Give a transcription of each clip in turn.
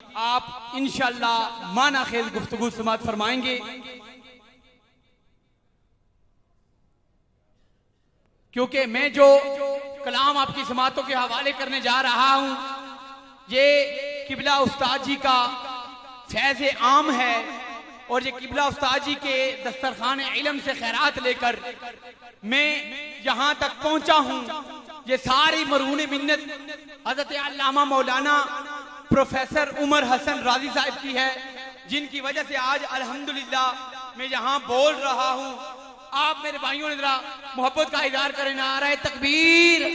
आप इंशाअल्लाह माना खेल गुफ्तगू समात फरमाएंगे। क्योंकि मैं जो कलाम आपकी समातों के हवाले करने जा रहा हूं, ये किबला उस्ताद जी का फैज़ आम है और ये किबला उस्ताद जी के दस्तरखान इल्म से खैरात लेकर मैं यहां तक पहुंचा हूं। ये सारी मरहून मिन्नत हज़रत अल्लामा मौलाना प्रोफेसर उमर हसन राजी साहब की है, जिनकी वजह से आज अल्हम्दुलिल्लाह मैं यहाँ बोल रहा हूँ। आप मेरे भाइयों ने जरा मोहब्बत का इज़हार करें। नाराए तकबीर,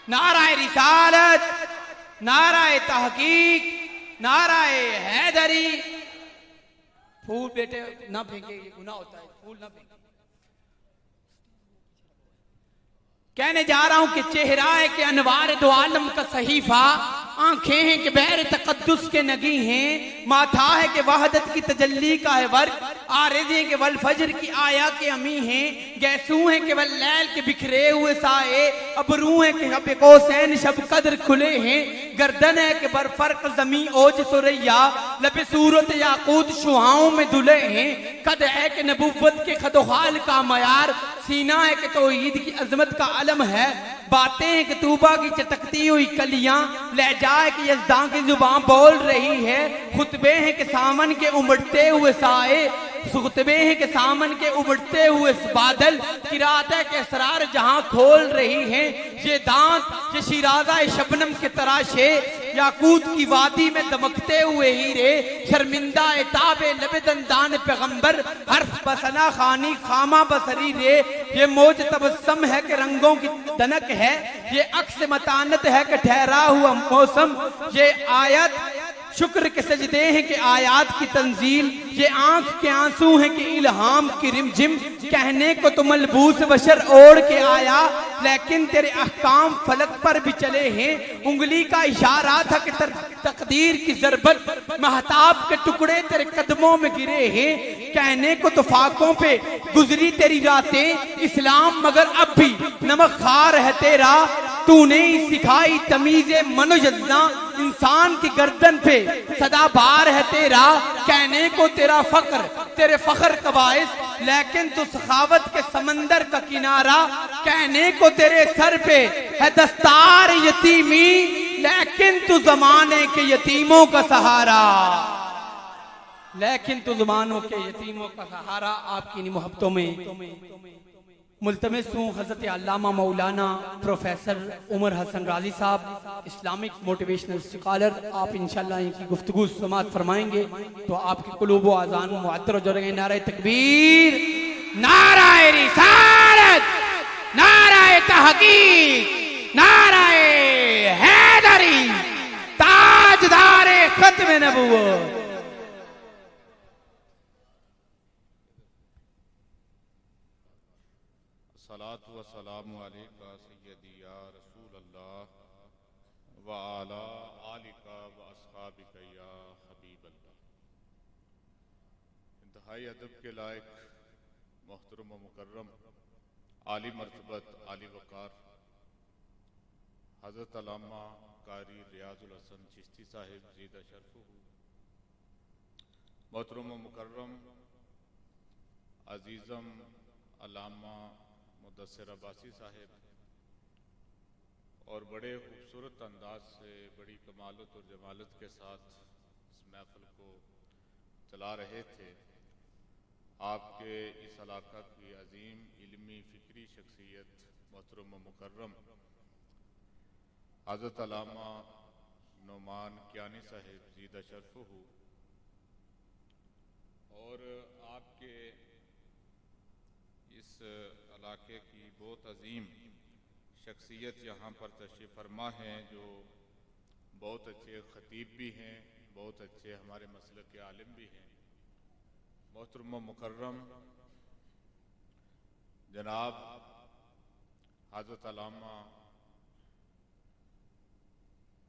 नाराए रिसालत, नाराए तहकीक, नाराए हैदरी। फूल बेटे ना फेंके, ये गुनाह होता है, फूल ना फेंके। कहने जा रहा हूं कि चेहरा है कि अनवार दो आलम का सहीफा, आंखें हैं कि बहर तकद्दुस के नगी हैं, माथा है कि वहदत की तजल्ली का है वर्क, आरज़ें के वल फजर की आया के अमी हैं, गैसू हैं कि वल लैल के बिखरे हुए साए, अबरू हैं कि हब कौसैन शब कद्र खुले हैं, गर्दन है कि बरफर्क जमी ओज सुरैया, लबे सूरत याकूत शुहाओं में दुले हैं, कद है कि नबुव्वत के खदोखाल का मयार, सीना है कि तौहीद की अजमत का अलम है, बातें हैं कि तूबा की चटकती हुई कलियां, लहजा है कि यज़दां की जुबान बोल रही है, खुतबे हैं कि सामन के उमड़ते हुए साए, खुतबे हैं कि सामन के उमड़ते हुए बादल, किरात है कि असरार जहां खोल रही हैं, ये दांत ये शिराजा शबनम के तराशे, याकूत की वादी में दमकते हुए हीरे, शर्मिंदा ताबे लबे दंदान पैगंबर, हर्फ बसना खानी खामा बसरी रे, ये मौज तबस्सम है कि रंगों की दनक है, ये अक्स मतानत है कि ठहरा हुआ मौसम, ये आयत शुक्र के सजदे हैं कि आयात की तंजील, ये आंख के आंसू हैं कि इल्हाम की रिमझिम, कहने को तो मलबूस बशर ओढ़ के आया, लेकिन तेरे अहकाम फलक पर भी चले हैं, उंगली का इशारा था कि तकदीर की जरबत, महताब के टुकड़े तेरे कदमों में गिरे हैं, कहने को तो फाकों पे गुजरी तेरी रातें, इस्लाम मगर अब भी नमक खार है तेरा, तूने ही सिखाई तमीज़े मनोजजना, इंसान की गर्दन पे सदा बार है तेरा, कहने को तेरा फख्र तेरे फख्र का बाइस, लेकिन तू सखावत के समंदर का किनारा, कहने को तेरे सर पे है दस्तार यतीमी, लेकिन तू जमाने के यतीमों का सहारा, लेकिन तू जमानों के यतीमों का सहारा। आपकी इन मोहब्बतों में मुल्तमिस हूँ हज़रत अल्लामा मौलाना प्रोफेसर उमर हसन राजी साहब, इस्लामिक मोटिवेशनल स्कॉलर, आप इंशाल्लाह इनकी गुफ्तगू समात फरमाएंगे तो आपके कुलूब व आज़ान मुअत्तर हो जाएंगे। नारे तकबीर, नाराए रिसालत, नाराए तहकीक, नाराए हैदरी, ताजदारे खत्म नबुव्वत। सलातु व सलामु अलैका सय्यदी या रसूल अल्लाह व अला आलिका व अस्हाबिका या हबीब अल्लाह। इंतहाई अदब के लायक मोहतरम व मुकर्रम आली मर्तबत आली वकार हज़रत अल्लामा कारी रियाजुल हसन चिश्ती साहिब ज़ीदा शरफ़ुहु, मोहतरम व मुकर्रम अजीज़म अल्लामा मुदस्सिर अब्बासी साहिब और बड़े खूबसूरत अंदाज से बड़ी कमालत और जमालत के साथ इस महफिल को चला रहे थे। आपके इस इलाका की अजीम इल्मी फ़िक्री शख्सियत मोहतरम व मुकर्रम हज़रत अल्लामा नोमान कियानी साहिब ज़ीदा शरफ़ुहु और आपके इस इलाके की बहुत अजीम शख्सियत यहाँ पर तशरीफ़ फरमा हैं, जो बहुत अच्छे ख़तीब भी हैं, बहुत अच्छे हमारे मसलक के आलिम भी हैं। मोहतरम मुकर्रम जनाब हज़रत अल्लामा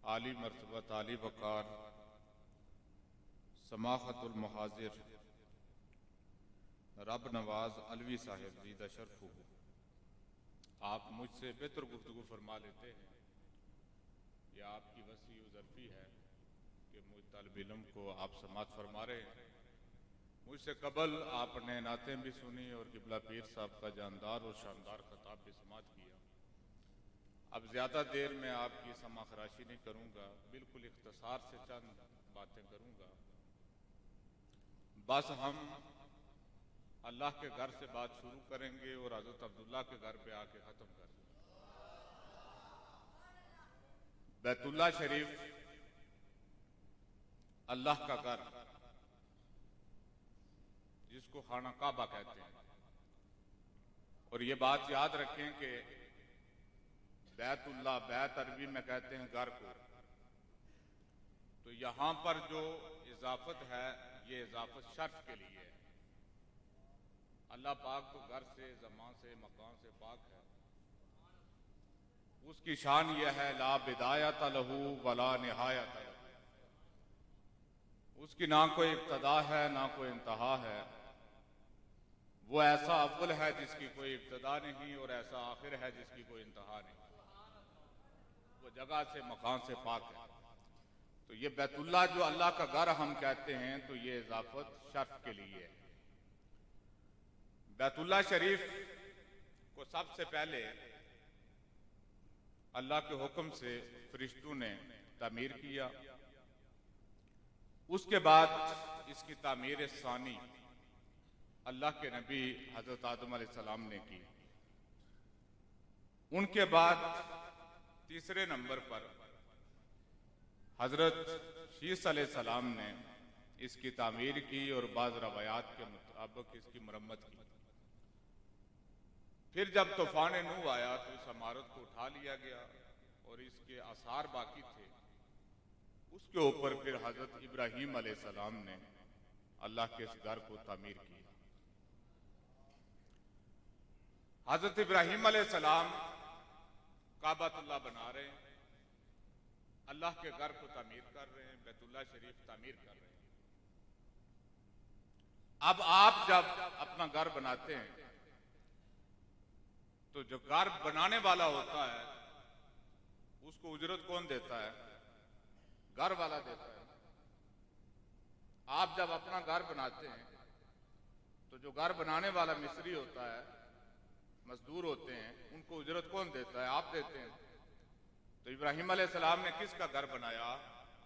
आली मर्तबत आली वकार समाखतुल मुहाजिर रब नवाज अलवी साहिब ज़ीदा शरफ़ुहु, आप मुझसे बेहतर गुफ्तगू फरमा लेते हैं, यह आपकी वसी ज़रफ़ी है। कि मुझ तालिब इल्म को आप समात फरमा रहे हैं। मुझसे कबल आपने नातें भी सुनी और किबला पीर साहब का जानदार और शानदार खिताब भी समात किया। अब ज़्यादा देर में आपकी समा खराशी नहीं करूँगा, बिल्कुल इख्तिसार से चंद बातें करूँगा। बस हम अल्लाह के घर से बात शुरू करेंगे और हज़रत अब्दुल्ला के घर पे आके ख़त्म करेंगे। बैतुल्लाह शरीफ अल्लाह का घर, जिसको खाना काबा कहते हैं। और ये बात याद रखें कि बैतुल्लाह, बैत अरबी में कहते हैं घर को, तो यहां पर जो इजाफत है ये इजाफत शर्फ के लिए है। अल्लाह पाक तो घर से, ज़मान से, मकान से पाक है। उसकी शान यह है ला बिदायत लहू वला निहायत लहू, उसकी ना कोई इब्तदा है ना कोई इंतहा है। वो ऐसा अव्वल है जिसकी कोई इब्तदा नहीं और ऐसा आखिर है जिसकी कोई इंतहा नहीं। वो जगह से, मकान से पाक है। तो ये बैतुल्लाह जो अल्लाह का घर हम कहते हैं, तो ये इजाफत शर्फ के लिए है। बैतुल्लाह शरीफ को सबसे पहले अल्लाह के हुक्म से फरिश्तों ने तामीर किया। उसके बाद इसकी तामीर सानी अल्लाह के नबी हजरत आदम अलैहिस्सलाम ने की। उनके बाद तीसरे नंबर पर हजरत शीस अलैहिस्सलाम ने इसकी तामीर की और बाज़ रवायात के मुताबिक इसकी मरम्मत की। फिर जब तूफान नूह आया तो इस इमारत को उठा लिया गया और इसके आसार बाकी थे। उसके ऊपर फिर हजरत इब्राहीम अलैहिस्सलाम ने अल्लाह के इस घर को तामीर किया। हजरत इब्राहीम अलैहिस्सलाम काबातुल्लाह बना रहे हैं, अल्लाह के घर को तामीर कर रहे हैं, बैतुल्लाह शरीफ तामीर कर रहे हैं। अब आप जब अपना घर बनाते हैं तो जो घर बनाने वाला होता है उसको उजरत कौन देता है? घर वाला देता है। आप जब अपना घर बनाते हैं तो जो घर बनाने वाला मिस्त्री होता है, मजदूर होते हैं, उनको उजरत कौन देता है? आप देते हैं। तो इब्राहीम अलैहिस्सलाम ने किसका घर बनाया?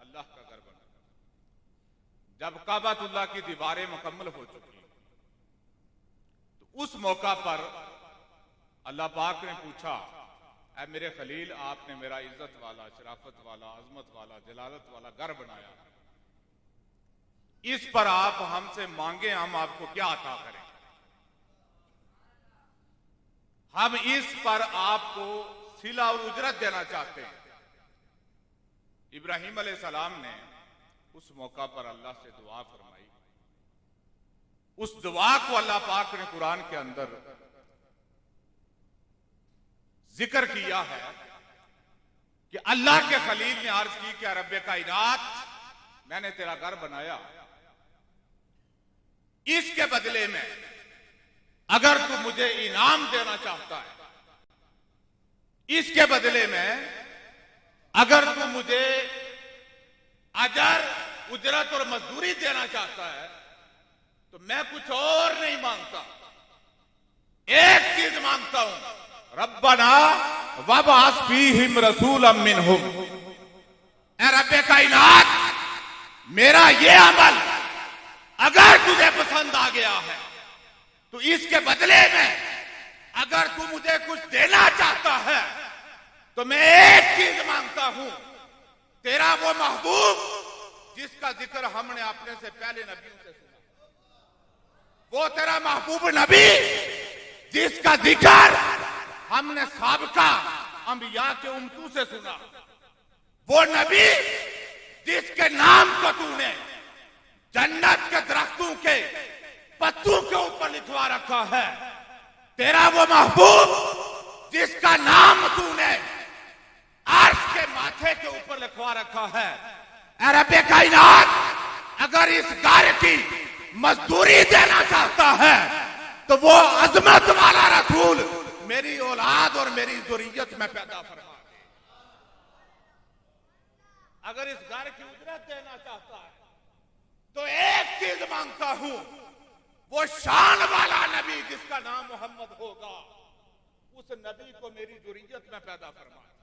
अल्लाह का घर बनाया। जब काबातुल्लाह की दीवारें मुकम्मल हो चुकी तो उस मौका पर अल्लाह पाक ने पूछा, ऐ मेरे खलील, आपने मेरा इज्जत वाला, शराफत वाला, अजमत वाला, जलालत वाला घर बनाया, इस पर आप हमसे मांगे, हम आपको क्या अता करें? हम इस पर आपको सिला और उजरत देना चाहते हैं। इब्राहीम अलैहिस्सलाम ने उस मौका पर अल्लाह से दुआ फरमाई। उस दुआ को अल्लाह पाक ने कुरान के अंदर जिक्र किया है कि अल्लाह के खलील ने अर्ज की कि रब्बे कायनात, मैंने तेरा घर बनाया, इसके बदले में अगर तू मुझे इनाम देना चाहता है, इसके बदले में अगर तू मुझे अजर, उजरत और मजदूरी देना चाहता है, तो मैं कुछ और नहीं मांगता, एक चीज मांगता हूं, रब्बना वबअस फीहिम रसूलन मिनहुम। ऐ रब्बे कायनात, मेरा ये अमल अगर तुझे पसंद आ गया है तो इसके बदले में अगर तू मुझे कुछ देना चाहता है तो मैं एक चीज मांगता हूं, तेरा वो महबूब जिसका जिक्र हमने अपने से पहले नबियों से सुना, वो तेरा महबूब नबी जिसका जिक्र हमने साबका अंबिया के उम्मतों से सुना, वो नबी जिसके नाम को तूने जन्नत के दरख्तों के पत्तों के ऊपर लिखवा रखा है, तेरा वो महबूब जिसका नाम तूने अर्श के माथे के ऊपर लिखवा रखा है। ऐ रब्बे कायनात, अगर इस घर की मजदूरी देना चाहता है तो वो अजमत वाला रसूल मेरी औलाद और मेरी ज़ुर्रियत में पैदा फरमा। अगर इस घर की उजरत देना चाहता है तो एक चीज मांगता हूं, वो शान वाला नबी जिसका नाम मोहम्मद होगा, उस नबी को मेरी जुर्रियत में पैदा फरमाए।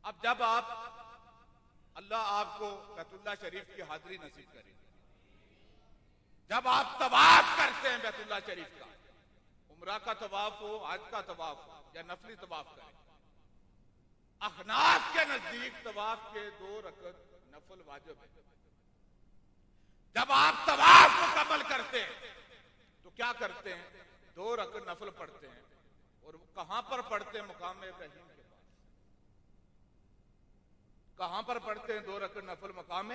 अब जब आप, अल्लाह आपको बैतुल्लाह शरीफ की हाजिरी नसीब करे, जब आप तवाफ करते हैं बैतुल्लाह शरीफ का, उम्रा का तवाफ हो, हज का तवाफ हो या नफली तवाफ करें, अखनाफ के नजदीक तवाफ के 2 रकत नफल वाजिब है। जब आप तवाफ मुकम्मल करते हैं तो क्या करते हैं? 2 रकत नफल पढ़ते हैं। और कहां पर पढ़ते हैं? मुकाम इब्राहिम के पास। कहां पर पढ़ते हैं 2 रकत नफल? मुकाम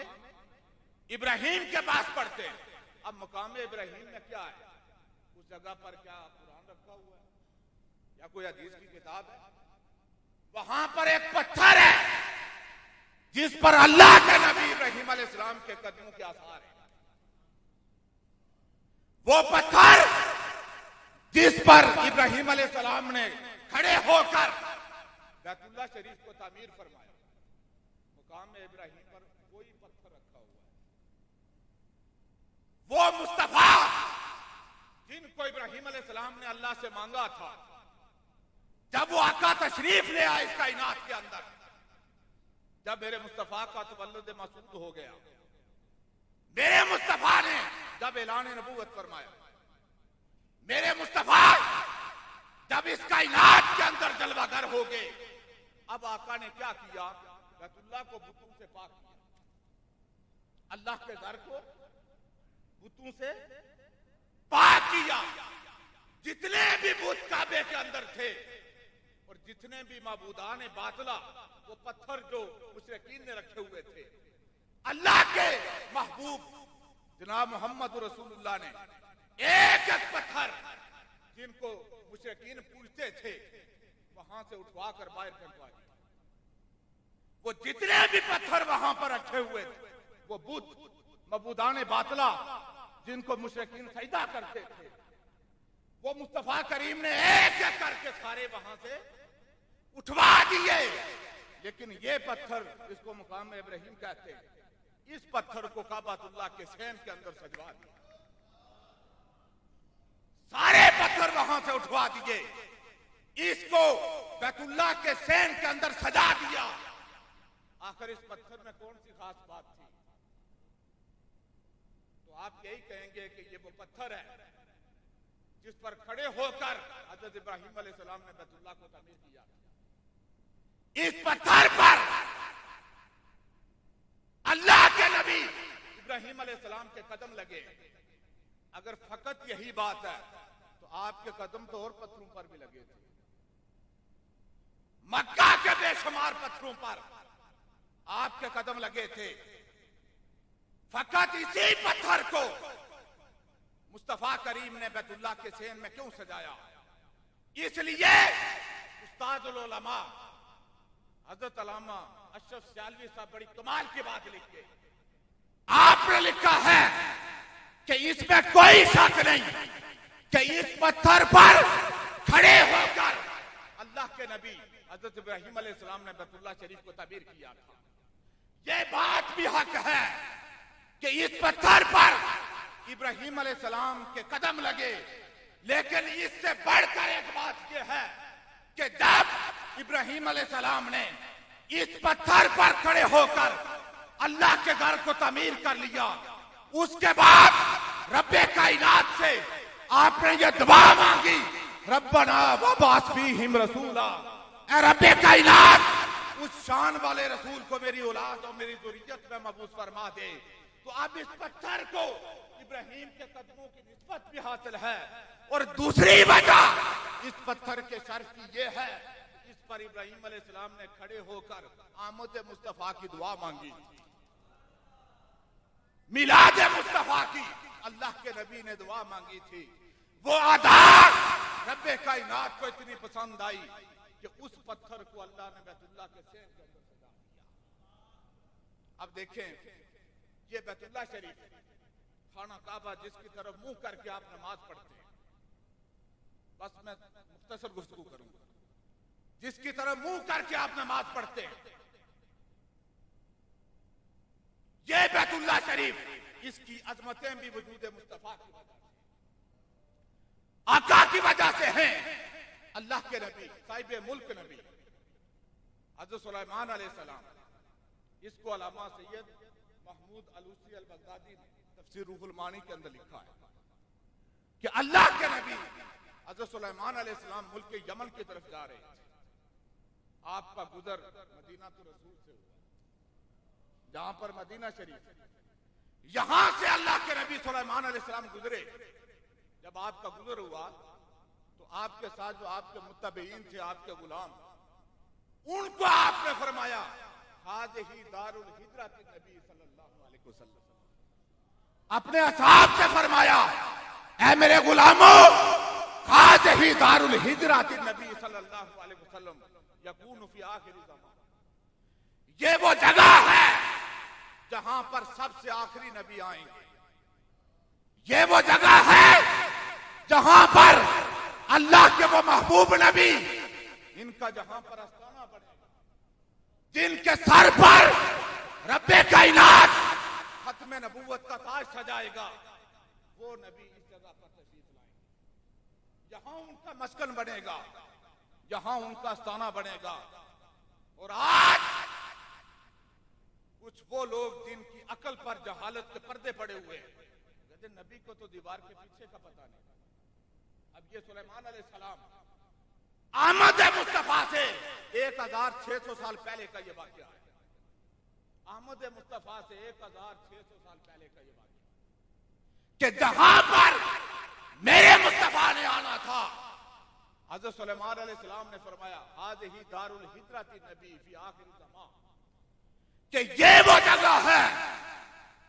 इब्राहिम के पास पढ़ते हैं। अब मुकाम इब्राहिम में क्या है? उस जगह पर क्या कुरान रखा हुआ है या कोई हदीस की किताब है? वहां पर एक पत्थर है जिस पर अल्लाह के नबी इब्राहिम अलैहिस्सलाम के कदमों के आसार हैं। वो पत्थर जिस पर इब्राहिम अलैहिस्सलाम ने खड़े होकर बैतुल्लाह शरीफ को तामीर फरमाया, मुकाम में इब्राहिम पर कोई पत्थर रखा हुआ है। वो मुस्तफा जिनको इब्राहिम अलैहिस्सलाम ने अल्लाह से मांगा था, जब वो आका तशरीफ ले आए इस कायनात के अंदर, जब मेरे मुस्तफा का तवल्लुद मसूद हो गया, मेरे मुस्तफा ने जब ऐलान नबूवत फरमाया, मेरे मुस्तफा जब इस कायनात के अंदर जलवागर हो गए, अब आका ने क्या किया? बैतुल्लाह को बुतों से पाक किया, अल्लाह के घर को बुतों से पाक किया। जितने भी बुत काबे के अंदर थे और जितने भी माबूदान बातला, वो पत्थर जो मुशरिकीन ने रखे हुए थे, अल्लाह के महबूब जनाब मोहम्मद रसूलुल्लाह ने एक एक पत्थर जिनको मुशरिकीन पूजते थे वहां से उठवा कर बाहर फेंकवा दिया। वो जितने भी पत्थर वहां पर रखे हुए थे, वो बुत माबूदान बातला जिनको मुशरिकीन सजदा करते थे, वो मुस्तफा करीम ने एक एक करके सारे वहां से उठवा दिए। लेकिन ये पत्थर जिसको मुकाम इब्राहिम कहते हैं, इस पत्थर को काबातुल्लाह के सेन के अंदर सजवा दिया। सारे पत्थर वहां से उठवा दिए, इसको बैतुल्लाह के सेन के अंदर सजा दिया। आखिर इस पत्थर में कौन सी खास बात थी? तो आप यही कहेंगे कि ये वो पत्थर है जिस पर खड़े होकर हजरत इब्राहिम अलैहिस्सलाम ने बैतुल्लाह को तामीर किया। इस पत्थर पर अल्लाह के नबी इब्राहिम अलैहिस्सलाम के कदम लगे। अगर फकत यही बात है तो आपके कदम तो और पत्थरों पर भी लगे थे। मक्का के बेशुमार पत्थरों पर आपके कदम लगे थे। फकत इसी पत्थर को मुस्तफा करीम ने बैतुल्लाह के सेन में क्यों सजाया? इसलिए उस्तादुल उलमा हजरत अल्लामा अशरफ सियालवी साहब बड़ी कमाल की बात लिखे। आपने लिखा है कि इसमें कोई शक नहीं कि इस पत्थर पर खड़े होकर अल्लाह के नबी हजरत इब्राहिम अलैहिस्सलाम ने बैतुल्लाह शरीफ को तामीर किया था। यह बात भी हक है कि इस पत्थर पर इब्राहिम अलैहिस्सलाम के कदम लगे। लेकिन इससे बढ़कर एक बात यह है कि जब इब्राहिम अलैहिस्सलाम ने इस पत्थर पर खड़े होकर अल्लाह के घर को तामीर कर लिया, उसके बाद रब्बे कायनात से आपने ये दुआ मांगी, रब्बना वबास फीहिम रसूला, ऐ रब्बे कायनात उस शान वाले रसूल को मेरी औलाद और मेरी जुर्रियत में मबूस फरमा दे। तो अब इस पत्थर को इब्राहिम के कदमों की निस्बत भी हासिल है। और दूसरी वजह इस पत्थर के शर्फ की यह है, इस पर इब्राहिम अलैहिस्सलाम ने खड़े होकर आमद मुस्तफा की दुआ मांगी, मिलाद मुस्तफा की अल्लाह के नबी ने दुआ मांगी थी। वो आधार रब्बे कायनात को इतनी पसंद आई कि उस पत्थर को अल्लाह ने बैतुल्लाह के सेन के अंदर सजा दिया। अब देखें, ये बैतुल्लाह शरीफ खाना काबा जिसकी तरफ मुंह करके आप नमाज पढ़ते हैं, बस मैं मुख्तसर गुफ्तगू करूंगा, जिसकी तरफ मुंह करके आप नमाज पढ़ते हैं, ये बैतुल्लाह शरीफ, इसकी अजमतें भी वजूद मुस्तफा की वजह से, आका की वजह से हैं। अल्लाह के नबी, साहिब मुल्क नबी हज़रत सुलेमान अलैहिस्सलाम, इसको अल्लामा सैयद महमूद अलूसी अल बगदादी ने तफसीर रूहुल मानी के अंदर लिखा है कि अल्लाह के नबी हज़रत सुलेमान अलैहिस्सलाम मुल्क यमन की तरफ जा रहे थे। आपका गुजर मदीना तो रसूल से हुआ, जहां पर मदीना शरीफ, यहां से अल्लाह के नबी सुलेमान अलैहिस्सलाम गुजरे। जब आपका गुजर हुआ तो आपके साथ जो आपके मुत्तबईन थे, आपके गुलाम, उनको आपने फरमाया हाज़िही दारुल हिजरत नबी सल्लल्लाहु अलैहि वसल्लम। अपने असहाब से फरमाया, ऐ मेरे गुलामों, हाज़िही दारुल हिजरत नबी सल्लल्लाहु अलैहि वसल्लम यकूनु फी आखिरी ज़मान। ये वो जगह है जहां पर सबसे आखिरी नबी आएंगे। ये वो जगह है जहां पर अल्लाह के वो महबूब नबी, इनका जहां पर आस्थाना बनेगा, जिनके सर पर रब्बे कायनात खत्म नबूवत का ताज सजाएगा, वो नबी इस जगह पर तशरीफ लाएंगे। यहां उनका मस्कन बनेगा, यहां उनका आस्थाना बनेगा। और आज कुछ वो लोग जिनकी अकल पर जहालत के पर्दे पड़े हुए हैं, कहते नबी को तो दीवार के पीछे का पता नहीं। अब ये सुलेमान अलैहिस्सलाम आमद मुस्तफा से 1600 साल पहले का ये वाकया है। आमद मुस्तफा से 1600 साल पहले का ये वाकया कि जहां पर मेरे मुस्तफा ने आना था, हज़रत सुलेमान अलैहिस्सलाम ने फरमाया हाज़िही दारुल हिजरत नबी फी आखिरी ज़मान, कि ये वो जगह है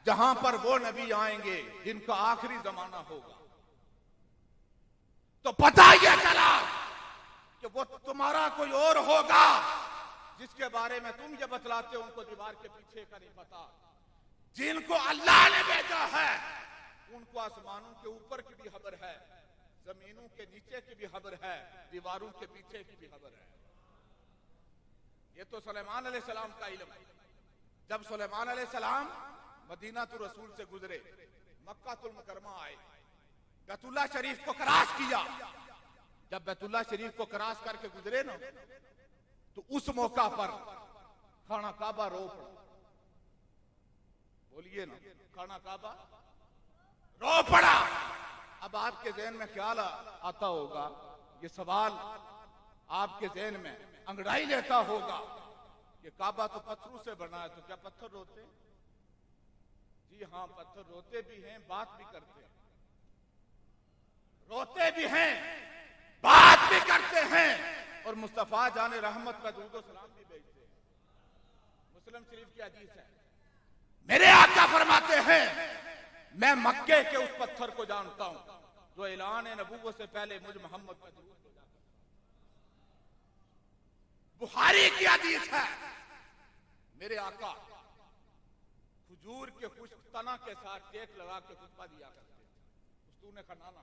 जहां पर वो नबी आएंगे जिनका आखिरी जमाना होगा। तो पता यह चला कि वो तुम्हारा कोई और होगा, जिसके बारे में तुम ये बतलाते हो उनको दीवार के पीछे का नहीं पता। जिनको अल्लाह ने भेजा है उनको आसमानों के ऊपर की भी खबर है, जमीनों के नीचे की भी खबर है, दीवारों के पीछे की भी खबर है। ये तो सुलेमान अलैहिस्सलाम का इल्म है। जब सुलेमान अलैहिस्सलाम मदीना तो रसूल से गुजरे, मक्का तुल मुकरमा आए, बैतुल्लाह शरीफ को क्रॉस किया। जब बैतुल्लाह शरीफ को क्रॉस करके गुजरे ना, तो उस मौका पर खाना काबा रो पड़ा। बोलिए ना, खाना काबा रो पड़ा। अब आपके ज़हन में ख्याल आता होगा, ये सवाल आपके ज़हन में अंगड़ाई लेता होगा कि काबा तो पत्थरों से बना है, तो क्या पत्थर रोते? जी हाँ, पत्थर रोते भी हैं, बात भी करते हैं। रोते भी हैं, बात भी करते हैं, और मुस्तफा जाने रहमत का दुरूद व सलाम भी भेजते हैं। मुस्लिम शरीफ की हदीस है, मेरे आका फरमाते हैं मैं मक्के के उस पत्थर को जानता हूं जो ऐलान नबूवत से पहले मुझ मोहम्मद का दुरूद भेजा। बुखारी की हदीस है, मेरे आका खजूर के खुश्क तना के साथ केक लगा के खुतबा दिया करते थे, उस्तूने का नाना।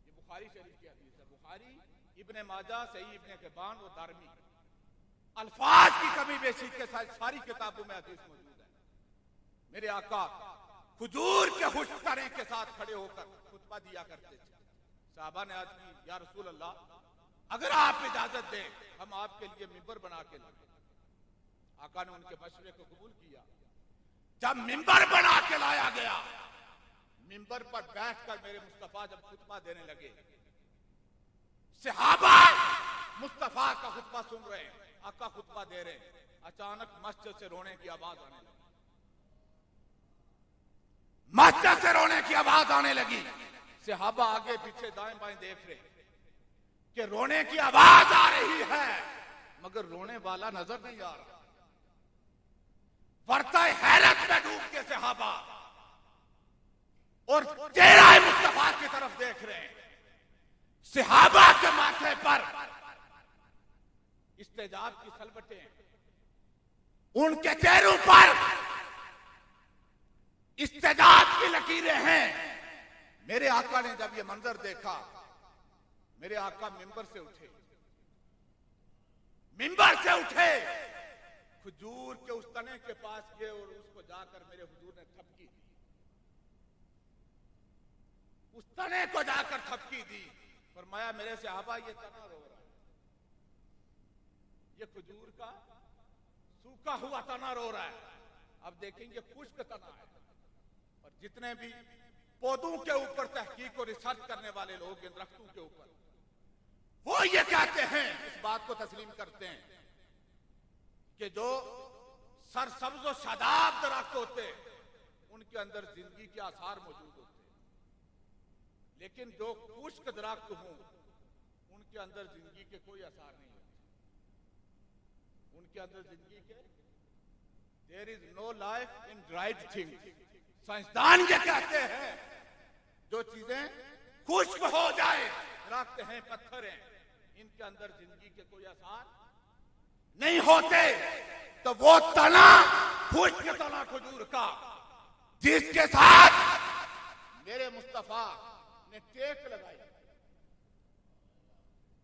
ये बुखारी शरीफ की हदीस है। बुखारी, इब्ने माजा, सही इब्ने हिब्बान और दारमी, अल्फाज की कमी बेशी के साथ सारी किताबों में हदीस मौजूद है। मेरे आका खजूर के खुश्क तने के साथ खड़े होकर खुतबा दिया करते थे। साहबा ने आज की, या रसूल अल्लाह, अगर आप इजाजत दें हम आपके लिए मिंबर बना के लाएं। आका ने उनके मशवरे को कबूल किया। जब मिंबर बना के लाया गया, मिंबर पर बैठकर मेरे मुस्तफा जब खुतबा देने लगे, सहाबा मुस्तफा का खुतबा सुन रहे हैं, आका खुतबा दे रहे हैं, अचानक मस्जिद से रोने की आवाज आने लगी। मस्जिद से रोने की आवाज आने लगी। सहाबा आगे पीछे दाएं बाएं देख रहे कि रोने की आवाज आ रही है, मगर रोने वाला नजर नहीं आ रहा। वर्ता हैरत में डूब के सहाबा और चेहरा मुस्तफा की तरफ देख रहे हैं। सहाबा के माथे पर इस्तेजाब की सलबटें, उनके चेहरों पर इस्तेजाब की लकीरें हैं। मेरे आका ने जब ये मंजर देखा, मेरे आका मिंबर से उठे, खजूर के उस तने के पास गए और उसको जाकर मेरे हुजूर ने थपकी दी, उस तने को जाकर थपकी दी। फरमाया मेरे सहाबा ये तना रो रहा है, ये खजूर का सूखा हुआ तना रो रहा है। अब देखेंगे खुश्क तना है। और जितने भी पौधों के ऊपर तहकीक और रिसर्च करने वाले लोग इन दरख्तों के ऊपर, वो ये कहते हैं, इस बात को तस्लीम करते हैं कि जो सरसब्ज और शादाब दरख्त होते हैं उनके अंदर जिंदगी के आसार मौजूद होते हैं, लेकिन जो खुश्क दरख्त हों उनके अंदर जिंदगी के कोई आसार नहीं होते। उनके अंदर जिंदगी के there is no life in dried things. साइंसदान ये कहते हैं जो चीजें खुश्क हो जाए, दरख्त हैं, पत्थर हैं, इनके अंदर जिंदगी के कोई आसार नहीं होते। तो वो तना, खुश्क तना खजूर का, जिसके साथ मेरे मुस्तफा ने टेक लगाई,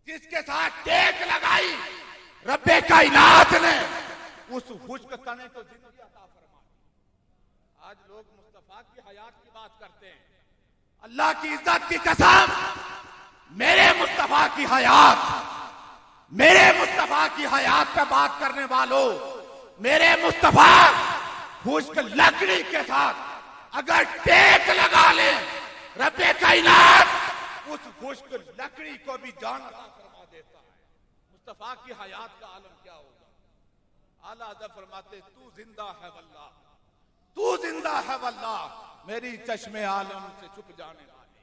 जिसके साथ टेक लगाई रब्बे कायनात ने, उस खुश्क तने को जिंदगी अता फरमाई। आज लोग मुस्तफा की हयात की बात करते हैं। अल्लाह की इज्जत की कसम, मेरे मुस्तफा की हयात, मेरे मुस्तफा की हयात पे बात करने वालों, मेरे मुस्तफा खुश्क लकड़ी के साथ अगर टेक लगा ले रब्बे कायनात, उस खुश्क लकड़ी को भी जान अता फरमा देता है। मुस्तफा की हयात का आलम क्या होगा? आला हज़रत फरमाते तू जिंदा है वल्लाह, तू जिंदा है वल्लाह, मेरी चश्मे आलम से छुप जाने वाली।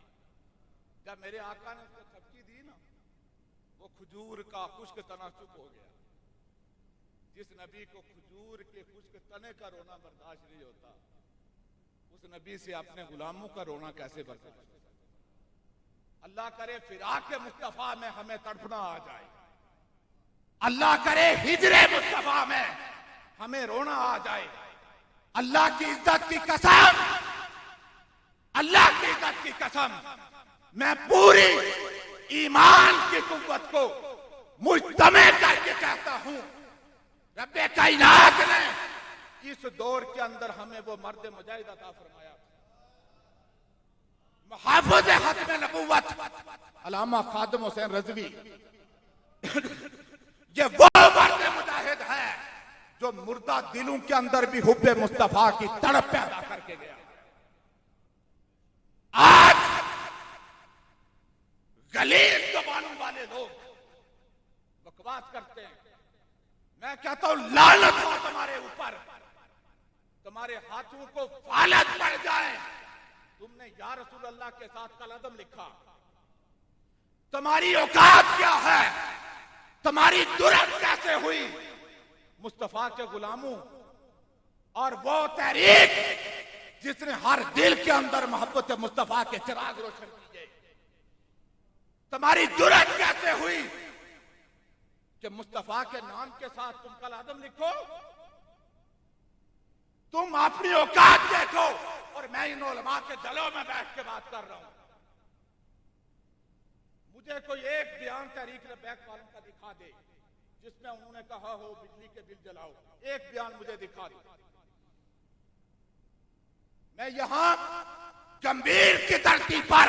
जब मेरे आका ने उसको थपकी दी ना, वो खजूर का खुश्क तना चुप हो गया। जिस नबी को खजूर के खुश्क तने का रोना बर्दाश्त नहीं होता, उस नबी से अपने गुलामों का रोना कैसे बर्दाश्त? अल्लाह करे फिराक के मुस्तफा में हमें तड़पना आ जाए, अल्लाह करे हिजरे मुस्तफा में हमें रोना आ जाए। अल्लाह की इज्जत की कसम, अल्लाह की इज्जत की कसम, मैं पूरी ईमान की कुव्वत को मुजतमे करके कहता हूं, रब्बे कायनात ने इस दौर के अंदर हमें वो मर्द मुजाहिद अता फरमाया, मुहाफ़िज़ खत्म नबुव्वत अल्लामा खादिम हुसैन रज़वी। ये वो मर्द मुजाहिद है जो मुर्दा दिलों के अंदर भी हुब्बे मुस्तफा की तड़प पैदा करके गया। आज गलीज ज़बानों वाले लोग बकवास करते हैं, मैं कहता हूं लानत हो तुम्हारे ऊपर, तुम्हारे हाथों को फालत पड़ जाए। तुमने या रसूल अल्लाह के साथ कलदम लिखा, तुम्हारी औकात क्या है, तुम्हारी जुर्रत कैसे हुई मुस्तफा के गुलामों, और वो तहरीक जिसने हर दिल के अंदर मोहब्बत मुस्तफा के चिराग रोशन किए, तुम्हारी जुर्रत कैसे हुई कि मुस्तफा के नाम के साथ तुम कलदम लिखो? तुम अपनी औकात देखो। और मैं इन उलमा के जलों में बैठ के बात कर रहा हूं। मुझे कोई एक बयान तहरीक लब्बैक वालों का दिखा दे जिसमें उन्होंने कहा हो बिजली के बिल जलाओ, एक बयान मुझे दिखा दो। मैं यहां गंभीर की धरती पर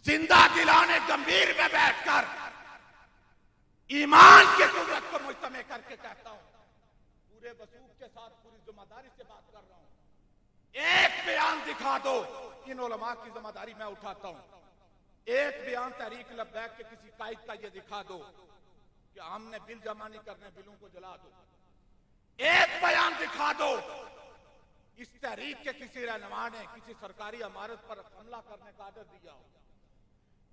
जिंदा दिलाने गंभीर में बैठकर ईमान की कुव्वत को मुजतमे करके कहता हूं, पूरे वसूख के साथ पूरी जिम्मेदारी से बात कर रहा हूं। एक बयान दिखा दो, इन उलमा की जिम्मेदारी मैं उठाता हूं। एक बयान तहरीक लब्बैक के किसी कायद का ये दिखा दो कि हमने बिल जमा नहीं करने, बिलों को जला दो। एक बयान दिखा दो इस तहरीक के किसी रहनुमा ने किसी सरकारी इमारत पर हमला करने का आदेश दिया हो।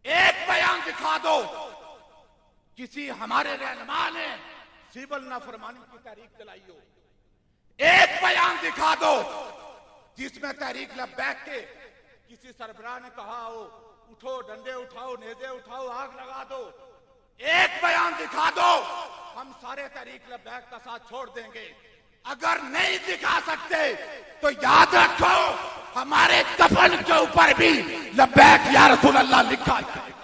एक बयान दिखा दो किसी हमारे रहनुमा ने सिविल नाफरमानी की तहरीक चलाई हो। एक बयान दिखा दो जिसमें तहरीक लब्बैक के किसी सरबराह ने कहा हो उठो, डंडे उठाओ, नेज़े उठाओ, आग लगा दो। एक बयान दिखा दो, हम सारे तहरीक लब्बैक का साथ छोड़ देंगे। अगर नहीं दिखा सकते तो याद रखो हमारे दफन के ऊपर भी लब्बैक या रसूल अल्लाह लिखा जाएगा।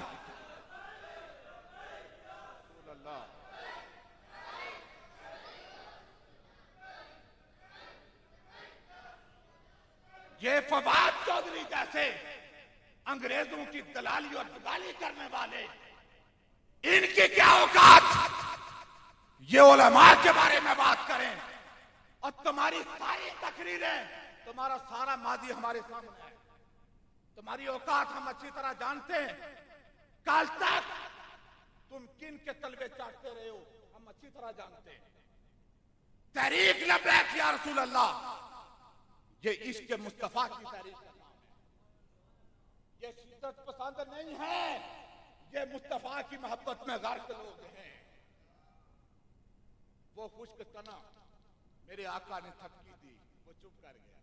ये फवाद चौधरी जैसे अंग्रेजों की दलाली और दगाली करने वाले, इनकी क्या औकात ये उलमा के बारे में बात करें। और तुम्हारी सारी तकरीरें, तुम्हारा सारा माजी हमारे सामने है, तुम्हारी औकात हम अच्छी तरह जानते हैं। कल तक तुम किन के तलवे चाटते रहे हो हम अच्छी तरह जानते हैं। तहरीक लब्बैक या रसूल अल्लाह, ये इश्क मुस्तफा की तहरीक का नाम है। ये शिद्दत पसंद नहीं है, ये मुस्तफा की मोहब्बत में गर्क लोग हैं। वो खुश्क तना मेरे आका ने थपकी दी, वो चुप कर गया।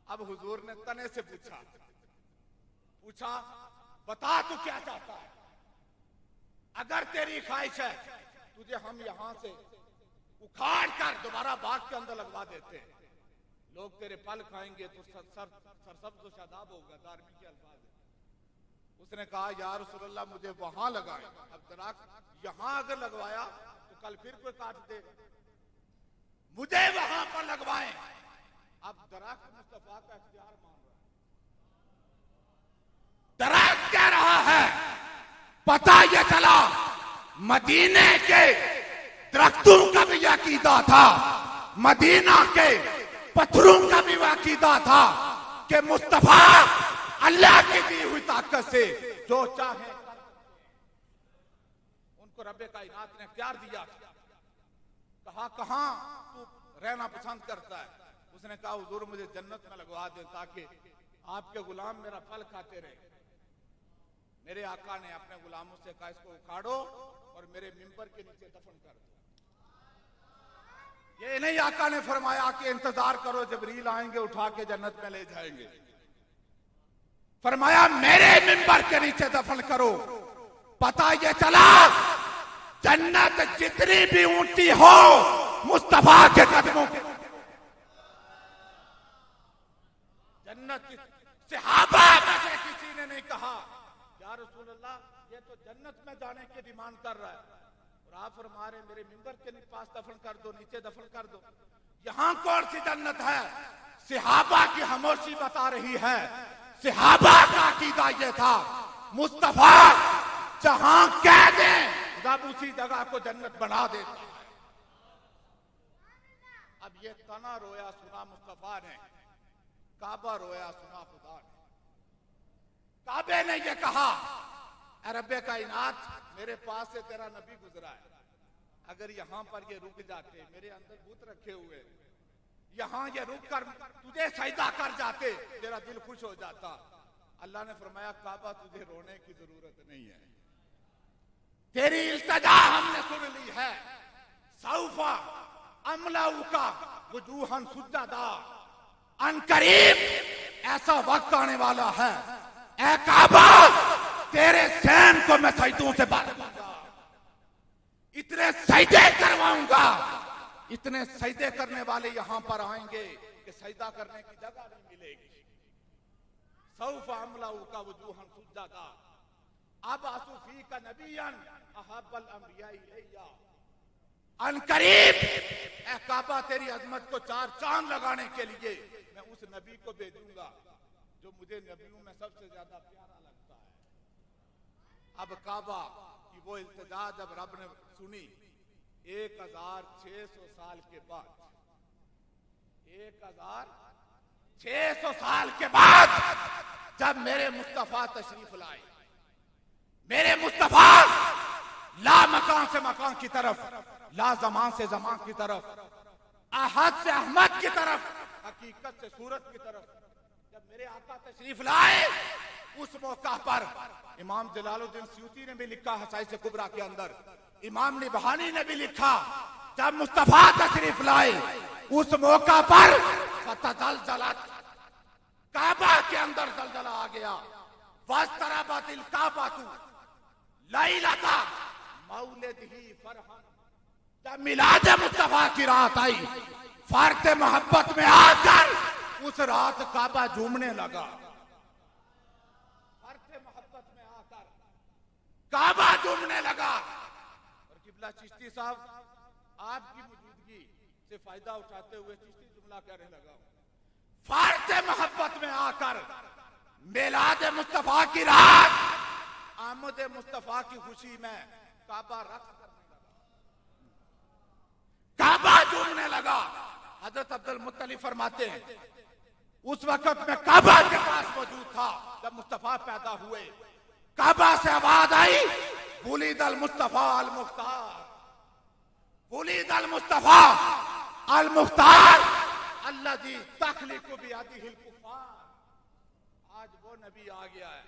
अब हुजूर ने तने से पूछा बता तू क्या चाहता है। अगर तेरी ख्वाहिश है तुझे हम यहां से उखाड़ कर दोबारा बाग के अंदर लगवा देते हैं, लोग तेरे पल खाएंगे तो सरसब्ज़ शादाब होगा, धार्मिक के अल्फाज है। उसने कहा या रसूलल्लाह मुझे वहां लगाए। अब दरख्त यहां अगर लगवाया तो कल फिर कोई काट देगा, मुझे वहां पर लगवाएं। अब दरख्त मुस्तफा का इख्तियार मान रहा है। दरख्त कह रहा है पता ये चला मदीने के दरख्तों का भी अकीदा था, मदीना के पत्थरों का भी अकीदा था कि मुस्तफा अल्लाह की दी हुई ताकत से जो चाहे। उनको रब्बे कायनात ने इख्तियार दिया। कहा कहां तू रहना पसंद करता है। उसने कहा हुजूर मुझे जन्नत में लगवा दे ताकि आपके गुलाम मेरा फल खाते रहे। मेरे आका ने अपने गुलामों से कहा इसको उखाड़ो और मेरे मिंबर के नीचे दफन कर दो। ये नहीं आका ने फरमाया कि इंतजार करो जबरील आएंगे उठा के जन्नत में ले जाएंगे। फरमाया मेरे मिंबर के नीचे दफन करो। पता ये चला जन्नत जितनी भी ऊंची हो मुस्तफा के कदमों के जन्नत। सहाबा में से किसी ने नहीं कहा या रसूल अल्लाह ये तो जन्नत में जाने की डिमांड कर रहा है, और आप फरमा रहे मेरे मिंबर के पास दफन कर दो, नीचे दफन कर दो। यहां कौन सी जन्नत है? सहाबा की खामोशी बता रही है। सहाबा का अकीदा ये था मुस्तफा जहां कह दे जब उसी जगह को जन्नत बना देता। अब ये तना रोया सुना मुस्तफा ने, काबा रोया सुना खुदा ने। काबे ने ये कहा रब्बे कायनात मेरे पास से तेरा नबी गुजरा है, अगर यहां पर ये रुक जाते, मेरे अंदर भूत रखे हुए, यहां ये रुक कर तुझे सजदा कर जाते तेरा दिल खुश हो जाता। अल्लाह ने फरमाया काबा तुझे रोने की जरूरत नहीं है, तेरी इल्तिजा हमने सुन ली है। सौफा अमलाउका वजूहन सुज्जदा, अनकरीब ऐसा वक्त आने वाला है ए काबा तेरे सैन को मैं सजदों से भर दूंगा, इतने सजदे करवाऊंगा, इतने सजदे करने वाले यहां पर आएंगे कि सजदा करने की जगह नहीं मिलेगी। सौफा अमलाउका वजूहन सुज्जदा अब आसुफी का नबीयन अहब्बल अंबिया इलैया, अनकरीब ए काबा तेरी अजमत को चार चांद लगाने के लिए मैं उस नबी को भेजूंगा जो मुझे नबियों में सबसे ज्यादा प्यारा लगता है। अब काबा की वो इल्तिजा जब रब ने सुनी 1600 साल के बाद, 1600 साल के बाद जब मेरे मुस्तफा तशरीफ लाए, मेरे मुस्तफा ला मकान से मकान की तरफ, ला जमान से जमान की तरफ, अहद से अहमद की तरफ, हकीकत से सूरत की तरफ जब मेरे आका तशरीफ लाए, उस मौका पर इमाम जलालुद्दीन सयूती ने भी लिखा हसाई से कुबरा के अंदर, इमाम निबहानी ने भी लिखा जब मुस्तफा तशरीफ लाए उस मौका पर फतजलजलत काबा के अंदर जलजला आ गया। वस्तरबतिल काबातु लैलता मौलिदिही फरहन, जब मिलाद मुस्तफा की रात आई फर्द मोहब्बत में आकर उस रात काबा झूमने लगा। फर्द मोहब्बत में आकर काबा झूमने लगा। और किबला चिश्ती साहब आपकी मौजूदगी से फायदा उठाते हुए चिश्ती जुमला कहने लगा, फारते मोहब्बत में आकर मिलाद मुस्तफा की रात, आमद मुस्तफा की खुशी में काबा रक्स करने लगा, काबा झूमने लगा। हजरत अब्दुल मुत्तलिब फरमाते हैं उस वक्त मैं काबा के पास मौजूद था जब मुस्तफा पैदा हुए। काबा से आवाज आई, वुलिद अल मुस्तफा अल मुख्तार, वुलिद अल मुस्तफा अल मुख्तार अल्लज़ी तखलिकु बियदिहिल कुफ़ार। आज वो नबी आ गया है,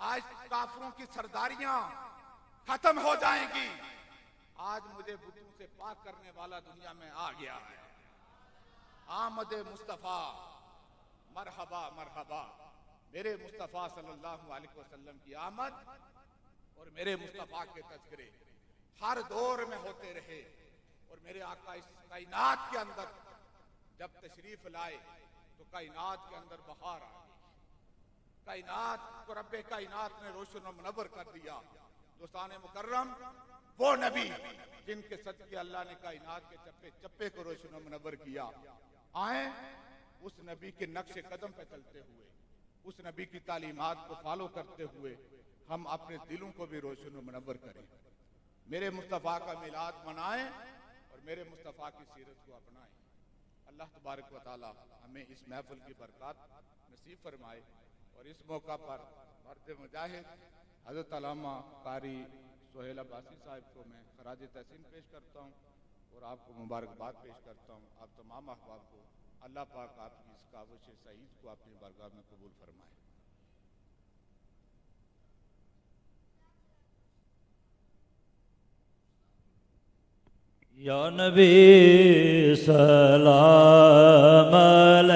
आज काफिरों की सरदारियां खत्म हो जाएंगी, आज मुझे बुतों से पाक करने वाला दुनिया में आ गया है। आमद मुस्तफा, मरहबा मरहबा। मेरे मुस्तफा सल्लल्लाहु अलैहि वसल्लम की आमद और मेरे मुस्तफा के तज़किरे हर दौर में होते रहे। और मेरे आका इस कायनात के अंदर जब तशरीफ लाए तो कायनात के अंदर बहार आ गई, कायनात को रब्बे कायनात ने रोशन और मुनव्वर कर दिया। दोस्ताने मुकर्रम, वो नबी जिनके सदके अल्लाह ने कायनात के चप्पे चप्पे को रोशन और मुनव्वर किया, आए उस नबी के नक्शे कदम पे चलते हुए, उस नबी की तालीमात को फॉलो करते हुए हम अपने दिलों को भी रोशन और मुनव्वर करें। मेरे मुस्तफ़ा का मिलाद मनाएं और मेरे मुस्तफ़ा की सीरत को अपनाएं। अल्लाह तबारक व तआला हमें इस महफिल की बरकत नसीब फरमाए। और इस मौका पर मर्द मुजाहिद हज़रत अल्लामा कारी सोहेल अब्बासी साहब को मैं खराज तहसीन पेश करता हूँ और आपको मुबारकबाद पेश करता हूँ। आप तमाम अहबाब को अल्लाह पाक आपकी इस काविश सईद को अपनी बारगाह में कबूल फरमाए। या नबी सलाम